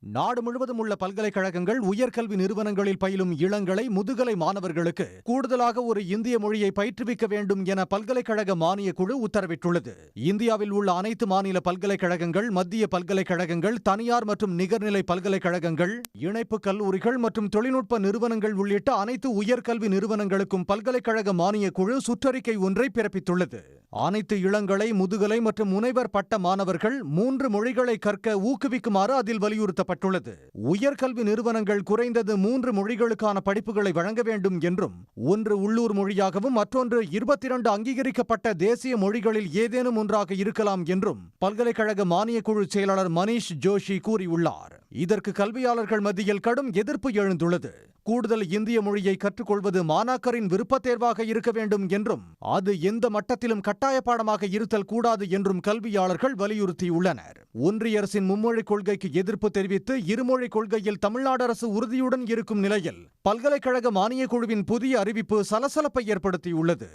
நாடு முழுவதும் உள்ள பல்கலைக்கழகங்கள் உயர்கல்வி நிறுவனங்களில் பயிலும் இளங்கலை முதுகலை மாணவர்களுக்கு கூடுதலாக ஒரு இந்திய மொழியை பயிற்றுவிக்க வேண்டும் என பல்கலைக்கழக மானியக் குழு உத்தரவிட்டுள்ளது. இந்தியாவில் உள்ள அனைத்து மாநில பல்கலைக்கழகங்கள், மத்திய பல்கலைக்கழகங்கள், தனியார் மற்றும் நிகர்நிலை பல்கலைக்கழகங்கள், இணைப்பு கல்லூரிகள் மற்றும் தொழில்நுட்ப நிறுவனங்கள் உள்ளிட்ட அனைத்து உயர்கல்வி நிறுவனங்களுக்கும் பல்கலைக்கழக மானியக் குழு சுற்றறிக்கை ஒன்றை பிறப்பித்துள்ளது. அனைத்து இளங்கலை, முதுகலை மற்றும் முனைவர் பட்ட மாணவர்கள் 3 மொழிகளை கற்க ஊக்குவிக்குமாறு அதில் வலியுறுத்தப்பட்டுள்ளது. உயர்கல்வி நிறுவனங்கள் குறைந்தது 3 மொழிகளுக்கான படிப்புகளை வழங்க வேண்டும் என்றும், ஒன்று உள்ளூர் மொழியாகவும் மற்றொன்று 22 அங்கீகரிக்கப்பட்ட தேசிய மொழிகளில் ஏதேனும் ஒன்றாக இருக்கலாம் என்றும் பல்கலைக்கழக மானியக் குழு செயலாளர் மனிஷ் ஜோஷி கூறியுள்ளார். இதற்கு கல்வியாளர்கள் மத்தியில் கடும் எதிர்ப்பு எழுந்துள்ளது. கூடுதல் இந்திய மொழியை கற்றுக்கொள்வது மாணாக்கரின் விருப்பத் தேர்வாக இருக்க வேண்டும் என்றும், அது எந்த மட்டத்திலும் கட்டாய பாடமாக இருத்தல் கூடாது என்றும் கல்வியாளர்கள் வலியுறுத்தியுள்ளனர். ஒன்றிய அரசின் மும்மொழிக் கொள்கைக்கு எதிர்ப்பு தெரிவித்து இருமொழிக் கொள்கையில் தமிழ்நாடு அரசு உறுதியுடன் இருக்கும் நிலையில் பல்கலைக்கழக மானியக் குழுவின் புதிய அறிவிப்பு சலசலப்பை ஏற்படுத்தியுள்ளது.